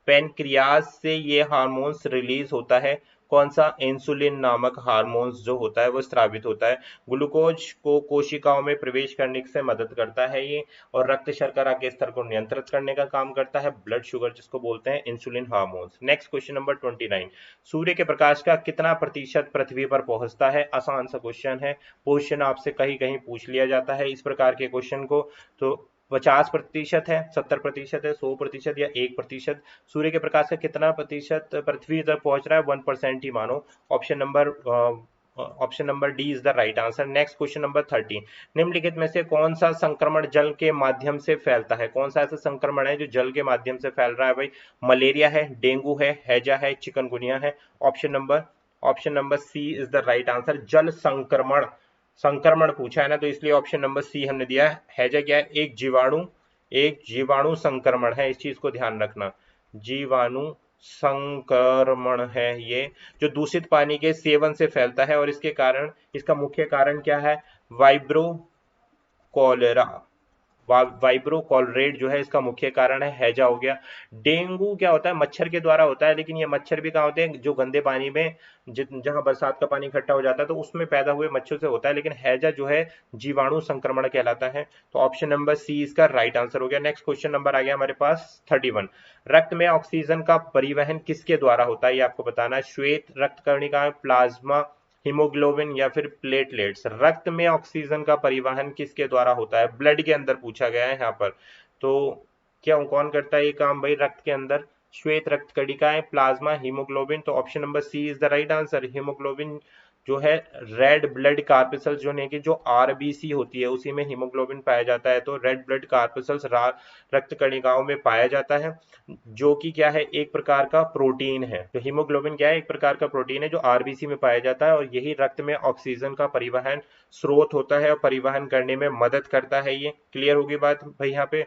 पैनक्रियाज से ये हार्मोन्स रिलीज होता है। कौन सा? इंसुलिन नामक हार्मोन्स जो होता है वो स्रावित होता है। ग्लूकोज को कोशिकाओं में प्रवेश करने से मदद करता है ये, और रक्त शर्करा के स्तर को नियंत्रित करने का काम करता है ब्लड शुगर, जिसको बोलते हैं insulin hormones. Next question number 29, सूर्य के प्रकाश का कितना प्रतिशत पृथ्वी पर पहुंचता है? आसान सा क्वेश्चन है, क्वेश्चन आपसे कहीं कहीं पूछ लिया जाता है इस प्रकार के क्वेश्चन को। तो 50% है, 70% है, 100% या 1%? सूर्य के प्रकाश का कितना प्रतिशत पृथ्वी तक पहुंच रहा है? 1% ही मानो। Option number D is the right answer. Next question number 30, निम्नलिखित में से कौन सा संक्रमण जल के माध्यम से फैलता है? कौन सा ऐसा संक्रमण है जो जल के माध्यम से फैल रहा है भाई? मलेरिया है, डेंगू है, हैजा है, चिकनगुनिया है? Option number C is the right answer. जल संक्रमण, संक्रमण पूछा है ना, तो इसलिए ऑप्शन नंबर सी हमने दिया है। हैजा क्या है? एक जीवाणु संक्रमण है, इस चीज को ध्यान रखना। जीवाणु संक्रमण है ये, जो दूषित पानी के सेवन से फैलता है, और इसके कारण, इसका मुख्य कारण क्या है? वाइब्रो कॉलेरा, वाइब्रो कॉलरेट जो है इसका मुख्य कारण है। हैजा हो गया। डेंगू क्या होता है? मच्छर के द्वारा होता है, लेकिन ये मच्छर भी कहाँ होते हैं? जो गंदे पानी में, जहां बरसात का पानी इकट्ठा हो जाता है तो उसमें पैदा हुए मच्छर से होता है। लेकिन हैजा जो है जीवाणु संक्रमण कहलाता है। तो ऑप्शन नंबर सी इसका राइट आंसर हो गया। नेक्स्ट क्वेश्चन नंबर आ गया हमारे पास 31, रक्त में ऑक्सीजन का परिवहन किसके द्वारा होता है? ये आपको बताना है। श्वेत रक्त कणिका, प्लाज्मा, हीमोग्लोबिन या फिर प्लेटलेट्स? रक्त में ऑक्सीजन का परिवहन किसके द्वारा होता है? ब्लड के अंदर पूछा गया है यहाँ पर। तो क्या कौन करता है ये काम भाई रक्त के अंदर? श्वेत रक्त कणिकाएं, प्लाज्मा, हीमोग्लोबिन? तो option number C is the right answer. Haemoglobin जो है रेड ब्लड कार्पेसल्स जो नहीं कि जो आरबीसी होती है उसी में हीमोग्लोबिन पाया जाता है। तो रेड ब्लड कार्पेसल्स रक्त कणिकाओं में पाया जाता है, जो कि क्या है? एक प्रकार का प्रोटीन है। तो हीमोग्लोबिन क्या है? एक प्रकार का प्रोटीन है जो आरबीसी में पाया जाता है, और यही रक्त में ऑक्सीजन का परिवहन स्रोत होता है और परिवहन करने में मदद करता है। ये क्लियर होगी बात भाई यहाँ पे?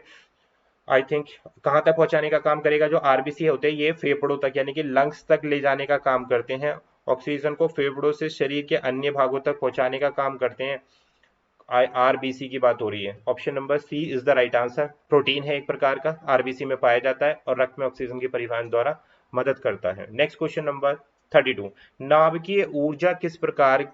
आई थिंक कहाँ तक पहुंचाने का काम करेगा? जो आरबीसी होते हैं ये फेफड़ों तक, यानी कि लंग्स तक ले जाने का काम करते हैं। ऑक्सीजन को फेफड़ों से शरीर के अन्य भागों तक पहुंचाने का काम करते हैं। आरबीसी की बात हो रही है। Option number C is the right answer. Protein है एक प्रकार का, आरबीसी में पाया जाता है और रक्त में ऑक्सीजन के परिवहन द्वारा मदद करता है। नेक्स्ट क्वेश्चन नंबर 32, नाभिकीय ऊर्जा किस प्रकार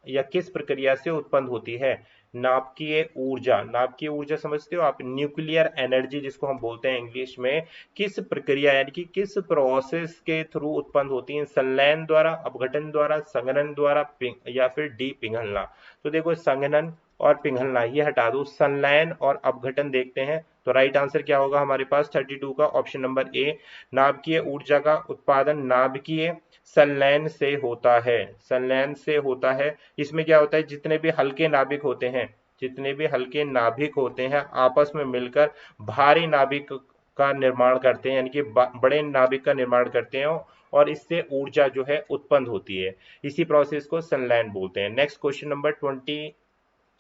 या किस प्रक्रिया से उत्पन्न होती है? नाभिकीय ऊर्जा, नाभिकीय ऊर्जा समझते हो आप, न्यूक्लियर एनर्जी जिसको हम बोलते हैं इंग्लिश में, किस प्रक्रिया यानी कि किस प्रोसेस के थ्रू उत्पन्न होती है? संलयन द्वारा, अपघटन द्वारा, संघनन द्वारा, या फिर डी पिघलना। तो देखो संघनन और पिघलना ये हटा दो, संलयन और अपघटन देखते हैं। तो राइट आंसर क्या होगा हमारे पास 32 का ऑप्शन नंबर ए। नाभिकीय ऊर्जा का उत्पादन नाभिकीय संलयन से होता है, संलयन से होता है। इसमें क्या होता है, जितने भी हल्के नाभिक होते हैं, जितने भी हल्के नाभिक होते हैं आपस में मिलकर भारी नाभिक का निर्माण करते हैं, यानी कि बड़े नाभिक का निर्माण करते हैं, और इससे ऊर्जा जो है उत्पन्न होती है। इसी प्रोसेस को संलयन बोलते हैं। नेक्स्ट क्वेश्चन नंबर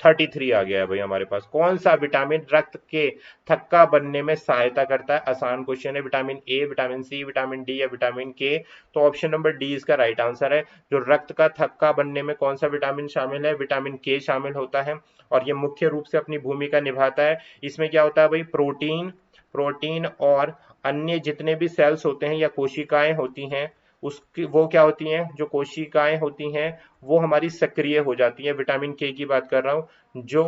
33 आ गया है भाई हमारे पास। कौन सा विटामिन रक्त के थक्का बनने में सहायता करता है? आसान क्वेश्चन है। Vitamin A, vitamin C, vitamin D या विटामिन के? तो ऑप्शन नंबर डी इसका राइट आंसर है। जो रक्त का थक्का बनने में कौन सा विटामिन शामिल है? विटामिन के शामिल होता है, और ये मुख्य रूप से अपनी भूमिका निभाता है। इसमें क्या होता है भाई, प्रोटीन, प्रोटीन और अन्य जितने भी सेल्स होते हैं या कोशिकाएं होती हैं, उसकी वो क्या होती हैं, जो कोशिकाएं होती हैं वो हमारी सक्रिय हो जाती है। विटामिन के की बात कर रहा हूं, जो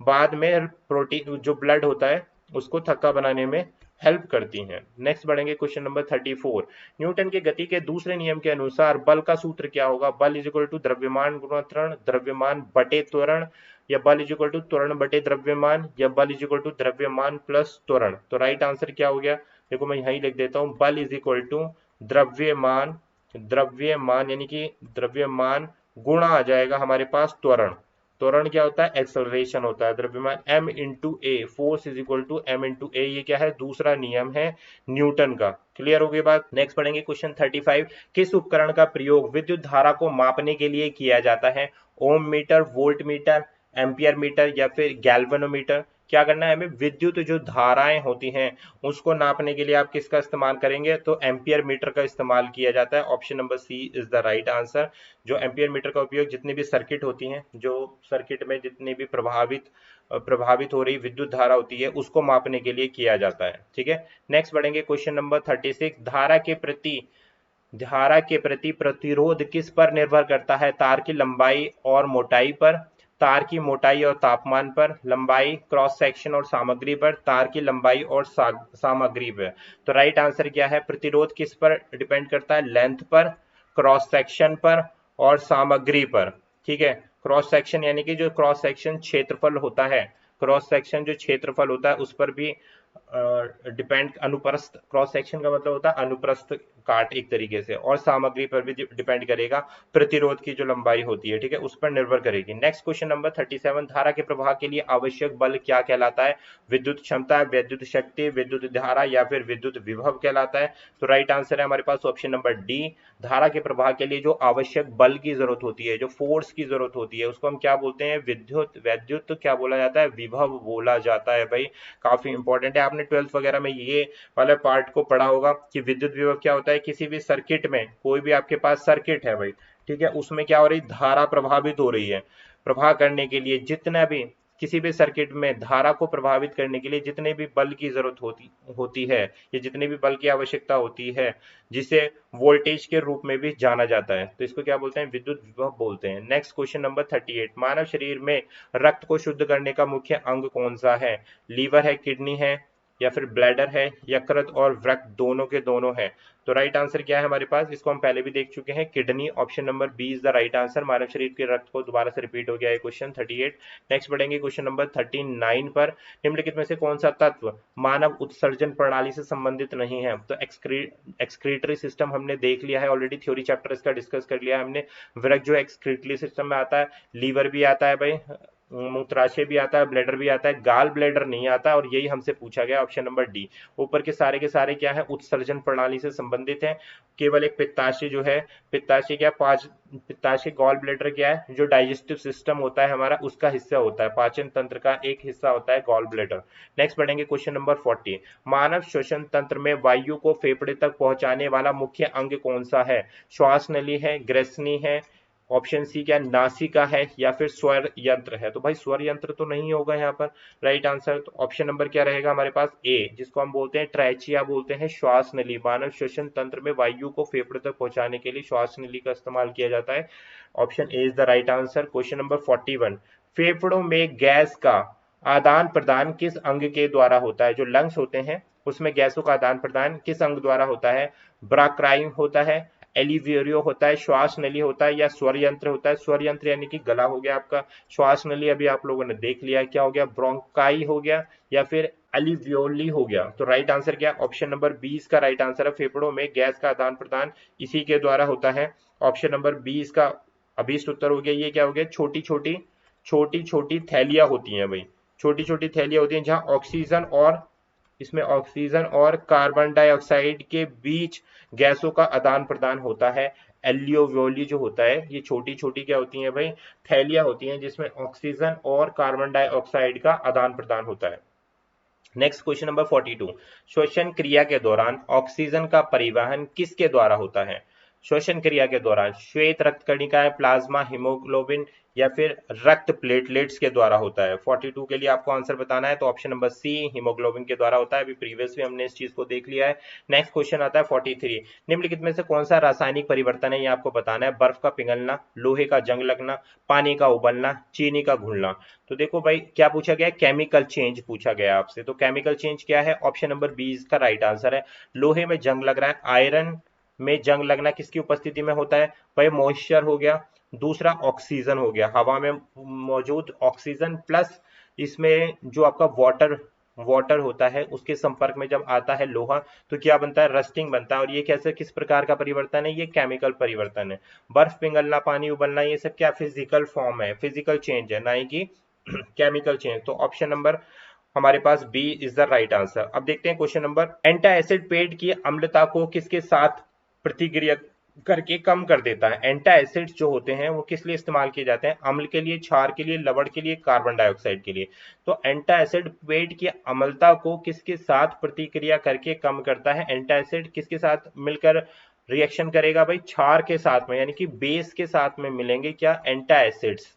बाद में प्रोटीन जो ब्लड होता है उसको थक्का बनाने में हेल्प करती हैं। नेक्स्ट बढ़ेंगे क्वेश्चन नंबर 34। न्यूटन के गति के दूसरे नियम के अनुसार बल का सूत्र क्या होगा? बल इज इक्वल टू द्रव्यमान गुणा त्वरण, द्रव्यमान बटे त्वरण, या बल इज इक्वल टू त्वरण बटे द्रव्यमान, या बल इज इक्वल टू द्रव्यमान प्लस त्वरण। तो राइट आंसर क्या हो गया? देखो मैं यहीं लिख देता हूं, बल इज इक्वल टू द्रव्यमान, द्रव्यमान यानी कि द्रव्यमान गुणा आ जाएगा हमारे पास त्वरण। त्वरण क्या होता है? एक्सेलरेशन होता है। द्रव्यमान m into A, force is equal to m into A, ये क्या है? दूसरा नियम है न्यूटन का। क्लियर हो गई बात? नेक्स्ट पढ़ेंगे क्वेश्चन 35। किस उपकरण का प्रयोग विद्युत धारा को मापने के लिए किया जाता है? Ohm meter, volt meter, ampere meter या फिर गैल्वेनोमीटर? क्या करना है हमें? विद्युत जो धाराएं होती हैं उसको नापने के लिए आप किसका इस्तेमाल करेंगे? तो एम्पियर मीटर का इस्तेमाल किया जाता है। Option number C is the right answer. जो एम्पियर मीटर का उपयोग जितनी भी सर्किट होती हैं, जो सर्किट में जितनी भी प्रभावित हो रही विद्युत धारा होती है उसको मापने के लिए किया जाता है। ठीक है, नेक्स्ट बढ़ेंगे क्वेश्चन नंबर 36। धारा के प्रति प्रतिरोध किस पर निर्भर करता है? तार की लंबाई और मोटाई पर, तार की मोटाई और तापमान पर, लंबाई, क्रॉस सेक्शन और सामग्री पर, तार की लंबाई और सामग्री पर। तो राइट आंसर क्या है? प्रतिरोध किस पर डिपेंड करता है? लेंथ पर, क्रॉस सेक्शन पर और सामग्री पर। ठीक है, क्रॉस सेक्शन यानी कि जो क्रॉस सेक्शन क्षेत्रफल होता है, क्रॉस सेक्शन जो क्षेत्रफल होता है उस पर भी डिपेंड, अनुप्रस्थ, क्रॉस सेक्शन का मतलब होता है अनुप्रस्थ काट एक तरीके से, और सामग्री पर भी डिपेंड करेगा, प्रतिरोध की जो लंबाई होती है, ठीक है, उस पर निर्भर करेगी। Next question number 37। धारा के प्रवाह के लिए आवश्यक बल क्या कहलाता है? विद्युत क्षमता, विद्युत शक्ति, विद्युत धारा या फिर विद्युत विभव कहलाता है। तो राइट आंसर है हमारे पास ऑप्शन नंबर डी। धारा के प्रवाह के लिए जो आवश्यक बल की जरूरत होती है, जो फोर्स की जरूरत होती है, उसको हम क्या बोलते हैं? विद्युत क्या बोला जाता है? विभव बोला जाता है भाई। काफी इंपॉर्टेंट है, आपने 12th वगैरह में ये वाले पार्ट को पढ़ा होगा कि विद्युत विभव क्या होता है। किसी भी सर्किट में, कोई भी आपके पास सर्किट है भाई, ठीक है, उसमें क्या हो रही? धारा प्रभावित हो रही है। प्रवाह करने के लिए जितना भी, किसी भी सर्किट में धारा को प्रभावित करने के लिए जितने भी बल की जरूरत होती है, या जितने भी बल की आवश्यकता होती है, जिसे वोल्टेज के रूप में भी जाना जाता है, तो इसको क्या बोलते हैं? विद्युत विभव बोलते हैं। Next question number 38। मानव शरीर में रक्त को शुद्ध करने का मुख्य अंग कौन सा है? लीवर है, किडनी है, या फिर ब्लैडर है, यकृत और वृक्क दोनों के दोनों है? तो राइट आंसर क्या है हमारे पास? इसको हम पहले भी देख चुके हैं, kidney. Option number B is the right answer. मानव शरीर के रक्त को दोबारा से रिपीट हो गया है क्वेश्चन 38। नेक्स्ट बढ़ेंगे क्वेश्चन नंबर 39 पर। निम्नलिखित में से कौन सा तत्व मानव उत्सर्जन प्रणाली से संबंधित नहीं है? तो एक्सक्रीटरी सिस्टम हमने देख लिया है ऑलरेडी, थ्योरी चैप्टर इसका डिस्कस कर लिया है हमने। वृक्क जो एक्सक्रीटरी सिस्टम में आता है, लीवर भी आता है भाई, मूत्राशय भी आता है, ब्लैडर भी आता है, गाल ब्लैडर नहीं आता, और यही हमसे पूछा गया ऑप्शन नंबर डी। ऊपर के सारे क्या है? उत्सर्जन प्रणाली से संबंधित है। केवल एक पित्ताशय जो है, पित्ताशय क्या, पित्ताशय, गॉल ब्लैडर क्या है? जो डाइजेस्टिव सिस्टम होता है हमारा, उसका हिस्सा होता है, पाचन तंत्र का एक हिस्सा होता है गॉल ब्लैडर। नेक्स्ट बढ़ेंगे क्वेश्चन नंबर 40। मानव श्वसन तंत्र में वायु को फेफड़े तक पहुंचाने वाला मुख्य अंग कौन सा है? श्वास नली है, ग्रसनी है, ऑप्शन सी क्या नासिका है या फिर स्वर यंत्र है? तो भाई स्वर यंत्र तो नहीं होगा यहाँ पर राइट आंसर। तो ऑप्शन नंबर क्या रहेगा हमारे पास ए, जिसको हम बोलते हैं ट्रैचिया बोलते हैं, श्वास नली। मानव श्वसन तंत्र में वायु को फेफड़े तक पहुंचाने के लिए श्वास नली का इस्तेमाल किया जाता है। Option A is the right answer. Question number 41, फेफड़ों में गैस का आदान प्रदान किस अंग के द्वारा होता है? जो लंग्स होते हैं उसमें गैसों का आदान प्रदान किस अंग द्वारा होता है? ब्राक्राइम होता है, एलिवियरियो होता है, श्वास नली होता है, या स्वर यंत्र होता है? स्वर यंत्र यानी कि गला हो गया आपका, श्वास नली अभी आप लोगों ने देख लिया क्या हो गया, ब्रोंकाई हो गया, या फिर एलिवियोली हो गया। तो राइट आंसर क्या? ऑप्शन नंबर 20 का राइट आंसर है, फेफड़ों में गैस का आदान प्रदान इसी के द्वारा होता है। ऑप्शन नंबर 20 का अभीष्ट उत्तर हो गया। ये क्या हो गया? छोटी छोटी थैलियां होती हैं भाई, छोटी छोटी थैलियां होती हैं जहां ऑक्सीजन और इसमें ऑक्सीजन और कार्बन डाइऑक्साइड के बीच गैसों का आदान प्रदान होता है। एल्यूवियोली जो होता है, ये छोटी छोटी क्या होती हैं भाई? थैलियां होती हैं जिसमें ऑक्सीजन और कार्बन डाइऑक्साइड का आदान प्रदान होता है। नेक्स्ट क्वेश्चन नंबर 42, श्वसन क्रिया के दौरान ऑक्सीजन का परिवहन किसके द्वारा होता है? श्वसन क्रिया के दौरान श्वेत रक्त कणिकाएं, प्लाज्मा, हीमोग्लोबिन या फिर रक्त प्लेटलेट्स के द्वारा होता है? 42 के लिए आपको आंसर बताना है, तो ऑप्शन नंबर सी हीमोग्लोबिन के द्वारा होता है। अभी प्रीवियस में हमने इस चीज को देख लिया है। नेक्स्ट क्वेश्चन आता है 43, निम्नलिखित में से कौन सा रासायनिक परिवर्तन है, ये आपको बताना है। बर्फ का पिघलना, लोहे का जंग लगना, पानी का उबलना, चीनी का घुलना। तो देखो भाई क्या पूछा गया? केमिकल चेंज पूछा गया आपसे। तो केमिकल चेंज क्या है? ऑप्शन नंबर 20 का राइट आंसर है। लोहे में जंग लग रहा है, आयरन में जंग लगना किसकी उपस्थिति में होता है भाई? मॉइस्चर हो गया, दूसरा ऑक्सीजन हो गया, हवा में मौजूद ऑक्सीजन प्लस इसमें जो आपका वाटर होता है उसके संपर्क में जब आता है लोहा तो क्या बनता है? रस्टिंग बनता है। और ये कैसे किस प्रकार का परिवर्तन है? ये केमिकल परिवर्तन है। बर्फ पिघलना, पानी उबलना, ये सब क्या फिजिकल फॉर्म है, फिजिकल चेंज है, ना ही कि केमिकल चेंज। तो ऑप्शन नंबर हमारे पास B is the right answer. अब देखते हैं क्वेश्चन नंबर, एंटासिड पेट की अम्लता को किसके साथ प्रतिक्रिया करके कम कर देता है? एंटासिड्स जो होते हैं वो किस लिए इस्तेमाल किए जाते हैं? अम्ल के लिए, क्षार के लिए, लवण के लिए, कार्बन डाइऑक्साइड के लिए। तो एंटासिड पेट की अम्लता को किसके साथ प्रतिक्रिया करके कम करता है? एंटासिड किसके साथ मिलकर रिएक्शन करेगा भाई? क्षार के साथ में, यानी कि बेस के साथ में मिलेंगे क्या? एंटासिड्स।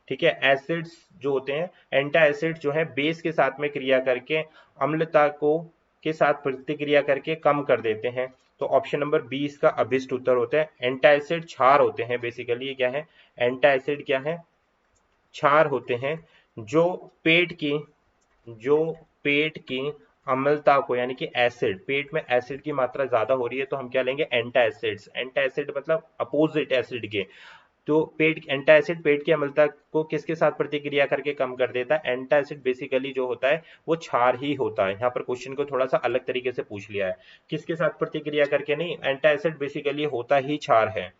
ठीक है, एसिड्स जो होते हैं, एंटासिड जो है बेस के साथ में क्रिया करके अम्लता को के साथ प्रतिक्रिया करके कम कर देते हैं। तो ऑप्शन नंबर 20 का अभिष्ट उत्तर होता है। एंटासिड क्षार होते हैं, बेसिकली ये क्या है? एंटासिड क्या है? क्षार होते हैं जो पेट की अम्लता को, यानी कि एसिड, पेट में एसिड की मात्रा ज्यादा हो रही है तो हम क्या लेंगे? एंटासिड्स। एंटासिड मतलब अपोजिट एसिड के। तो एंटासिड पेट की अम्लता को किसके साथ प्रतिक्रिया करके कम कर देता है? एंटासिड बेसिकली जो होता है वो क्षार ही होता है। यहाँ पर क्वेश्चन को थोड़ा सा अलग तरीके से पूछ लिया है, किसके साथ प्रतिक्रिया करके नहीं, एंटासिड बेसिकली होता ही क्षार है।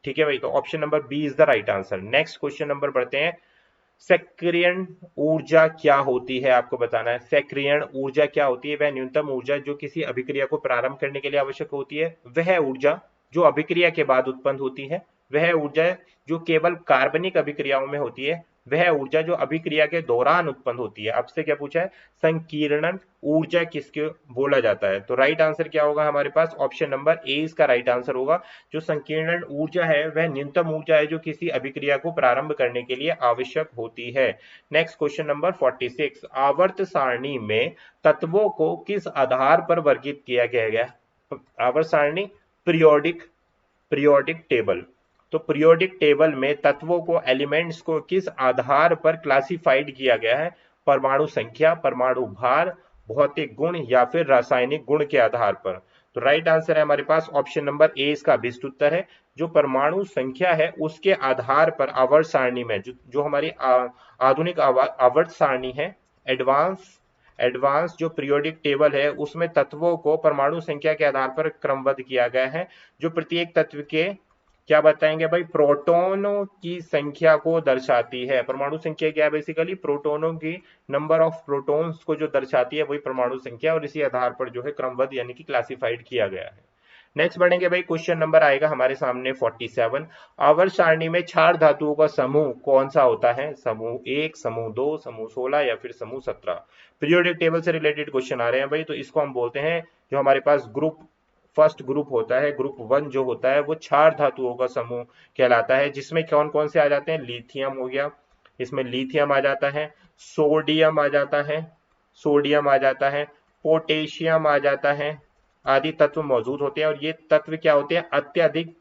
ठीक है भाई, तो option number B is the right answer. Next question number बढ़ते हैं, सक्रियण ऊर्जा क्या होती है? आपको बताना है सक्रियण ऊर्जा क्या होती है। वह न्यूनतम ऊर्जा जो किसी अभिक्रिया को प्रारंभ करने के लिए आवश्यक होती है, वह ऊर्जा जो अभिक्रिया के बाद उत्पन्न होती है, वह ऊर्जा जो केवल कार्बनिक अभिक्रियाओं में होती है, वह ऊर्जा जो अभिक्रिया के दौरान उत्पन्न होती है। आपसे क्या पूछा है? संकीर्णन ऊर्जा किसके बोला जाता है? तो राइट आंसर क्या होगा हमारे पास? ऑप्शन नंबर ए इसका राइट आंसर होगा। जो संकीर्णन ऊर्जा है वह न्यूनतम ऊर्जा है जो किसी अभिक्रिया को प्रारंभ करने के लिए आवश्यक होती है। नेक्स्ट क्वेश्चन नंबर 46, आवर्त सारणी में तत्वों को किस आधार पर वर्गीकृत किया गया? आवर्त सारणी पीरियोडिक टेबल। तो पीरियोडिक टेबल में तत्वों को, एलिमेंट्स को किस आधार पर क्लासिफाइड किया गया है? परमाणु संख्या, परमाणु भार, भौतिक गुण या फिर रासायनिक गुण के आधार पर? तो राइट आंसर है हमारे पास ऑप्शन नंबर ए इसका अभिष्ट उत्तर है। जो परमाणु संख्या है उसके आधार पर आवर्त सारणी में जो हमारी आधुनिक आवर्त सारणी है, एडवांस जो पीरियोडिक टेबल है उसमें तत्वों को परमाणु संख्या के आधार पर क्रमबद्ध किया गया है। जो प्रत्येक तत्व के क्या बताएंगे भाई? प्रोटॉनों की संख्या को दर्शाती है। परमाणु संख्या क्या है? बेसिकली प्रोटॉनों की नंबर ऑफ प्रोटॉन्स को जो दर्शाती है वही परमाणु संख्या, और इसी आधार पर जो है क्रमबद्ध यानी कि क्लासिफाइड किया गया है। नेक्स्ट बढ़ेंगे भाई, क्वेश्चन नंबर आएगा हमारे सामने 47, आवर्त सारणी में क्षार धातुओं का समूह कौन सा होता है? समूह 1, समूह 2, समूह 16 या फिर समूह 17? पीरियोडिक टेबल से रिलेटेड क्वेश्चन आ रहे हैं भाई, तो इसको हम बोलते हैं जो हमारे पास ग्रुप फर्स्ट ग्रुप होता है, ग्रुप 1 जो होता है वो 4 धातुओं का समूह कहलाता है, जिसमें कौन कौन से आ जाते हैं, लिथियम हो गया, इसमें लिथियम आ जाता है, सोडियम आ जाता है, सोडियम आ जाता है, पोटेशियम आ जाता है, आदि तत्व मौजूद होते हैं। और ये तत्व क्या होते हैं, अत्यधिक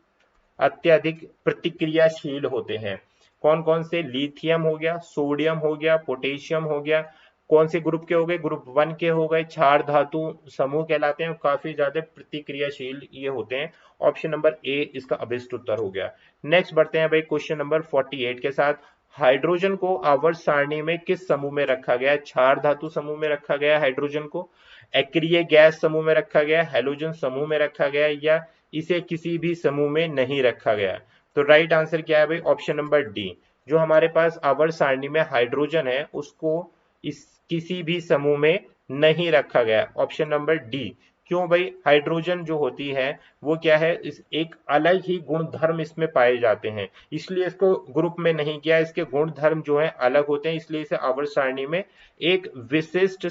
अत्यधिक प्रतिक्रियाशील होते हैं। कौन कौन से, लिथियम हो गया, सोडियम हो गया, पोटेशियम हो गया, कौन से ग्रुप के हो गए, ग्रुप 1 के हो गए, 4 धातु समूह कहलाते हैं, काफी ज्यादा प्रतिक्रियाशील ये होते हैं। ऑप्शन नंबर ए इसका अभिष्ट उत्तर हो गया। नेक्स्ट बढ़ते हैं भाई क्वेश्चन नंबर 48 के साथ। हाइड्रोजन को आवर्त सारणी में किस समूह में रखा गया है, 4 धातु समूह में रखा गया हाइड्रोजन को, एक्रिय गैस समूह में रखा गया, हैलोजन समूह में रखा गया, या इसे किसी भी समूह में नहीं रखा गया। तो राइट आंसर क्या है भाई, ऑप्शन नंबर डी। जो हमारे पास आवर्त सारणी में हाइड्रोजन है उसको इस किसी भी समूह में नहीं रखा गया, ऑप्शन नंबर डी। क्यों भाई, हाइड्रोजन जो होती है वो क्या है, इस एक अलग ही गुण धर्म इसमें पाए जाते हैं, इसलिए इसको ग्रुप में नहीं किया, इसके गुण धर्म जो है अलग होते हैं, इसलिए इसे आवर्त सारणी में एक विशिष्ट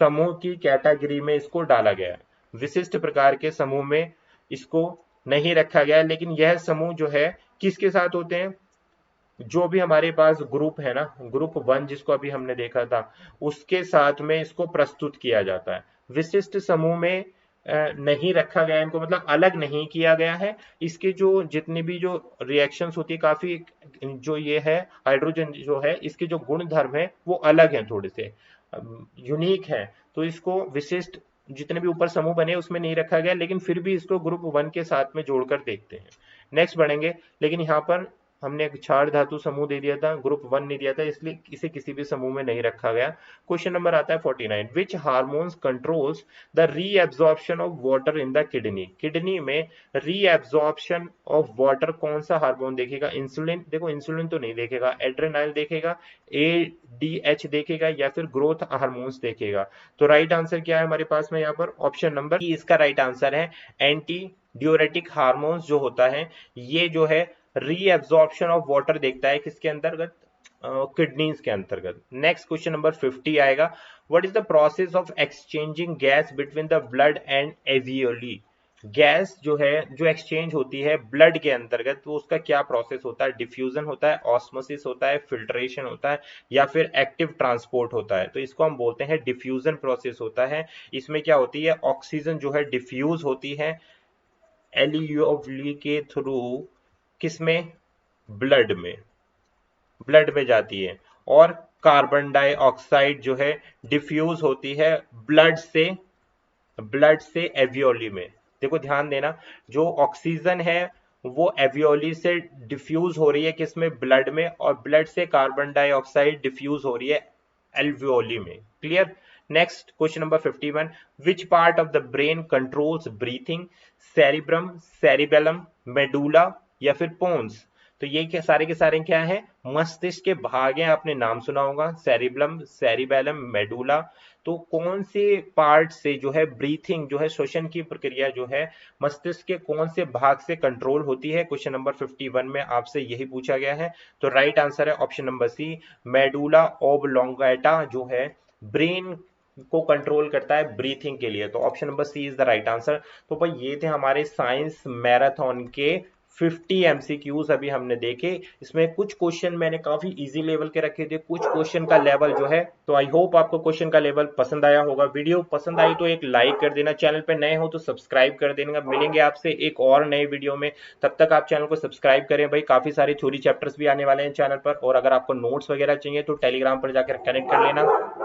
समूह की कैटेगरी में इसको डाला गया, विशिष्ट प्रकार के समूह में इसको नहीं रखा गया। लेकिन यह समूह जो है किसके साथ होते हैं, जो भी हमारे पास ग्रुप है ना, ग्रुप 1 जिसको अभी हमने देखा था उसके साथ में इसको प्रस्तुत किया जाता है। विशिष्ट समूह में नहीं रखा गया इनको, मतलब अलग नहीं किया गया है। इसके जो जितनी भी जो रिएक्शंस होती है काफी, जो ये है हाइड्रोजन जो है इसके जो गुण धर्म है वो अलग हैं, थोड़े से यूनिक है, तो इसको विशिष्ट जितने भी ऊपर समूह बने उसमें नहीं रखा गया, लेकिन फिर भी इसको ग्रुप 1 के साथ में जोड़कर देखते हैं। नेक्स्ट बढ़ेंगे, लेकिन यहाँ पर हमने 4 धातु समूह दे दिया था, ग्रुप 1 नहीं दिया था, इसलिए इसे किसी भी समूह में नहीं रखा गया। क्वेश्चन नंबर आता है 49, विच hormones controls the reabsorption of water in the kidney. Kidney में रीएब्जॉर्प्शन ऑफ वाटर कौन सा हार्मोन देखेगा, इंसुलिन, देखो इंसुलिन तो नहीं देखेगा, एड्रेनाइल देखेगा, एडीएच देखेगा, या फिर ग्रोथ हार्मोन्स देखेगा। तो राइट आंसर क्या है हमारे पास में यहाँ पर, ऑप्शन नंबर ई इसका राइट आंसर है। एंटी ड्यूरेटिक हार्मोन्स जो होता है ये जो है रीएब्जॉर्प्शन ऑफ वाटर देखता है, किसके अंतर्गत, किडनीज के अंतर्गत। नेक्स्ट क्वेश्चन नंबर 50 आएगा, what is the process of exchanging gas between the blood and alveoli. Gas जो है जो एक्सचेंज होती है ब्लड के अंतर्गत, तो उसका क्या प्रोसेस होता है, डिफ्यूजन होता है, ऑस्मोसिस होता है, फिल्ट्रेशन होता है, या फिर एक्टिव ट्रांसपोर्ट होता है। तो इसको हम बोलते हैं डिफ्यूजन प्रोसेस होता है। इसमें क्या होती है, ऑक्सीजन जो है डिफ्यूज होती है एलियोली के थ्रू, किसमें, ब्लड में जाती है, और कार्बन डाइऑक्साइड जो है डिफ्यूज होती है ब्लड से एवियोली में। देखो ध्यान देना, जो ऑक्सीजन है वो एवियोली से डिफ्यूज हो रही है किसमें, ब्लड में, और ब्लड से कार्बन डाइऑक्साइड डिफ्यूज हो रही है एल्वियोली में। Clear. Next question number 51, which part of the brain controls breathing, cerebrum, cerebellum, medulla, या फिर पोन्स। तो ये क्या सारे के सारे क्या है, मस्तिष्क के भाग हैं, आपने नाम सुना होगा, सेरिब्लम, सेरिबेलम, मेडुला। तो कौन से पार्ट से जो है ब्रीथिंग जो है श्वसन की प्रक्रिया जो है मस्तिष्क के कौन से भाग से कंट्रोल होती है, क्वेश्चन नंबर 51 में आपसे यही पूछा गया है। तो राइट आंसर है option number C, medulla oblongata जो है ब्रेन को कंट्रोल करता है ब्रीथिंग के लिए। तो option number C is the right answer. तो भाई ये थे हमारे साइंस मैराथन के 50 एमसीक्यूज अभी हमने देखे। इसमें कुछ क्वेश्चन मैंने काफी इजी लेवल के रखे थे, कुछ क्वेश्चन का लेवल जो है, तो आई होप आपको क्वेश्चन का लेवल पसंद आया होगा। वीडियो पसंद आई तो एक लाइक कर देना, चैनल पे नए हो तो सब्सक्राइब कर देना। मिलेंगे आपसे एक और नए वीडियो में, तब तक आप चैनल को सब्सक्राइब करें भाई, काफी सारे थ्योरी चैप्टर्स भी आने वाले हैं चैनल पर। और अगर आपको नोट्स वगैरह चाहिए तो टेलीग्राम पर जाकर कनेक्ट कर लेना।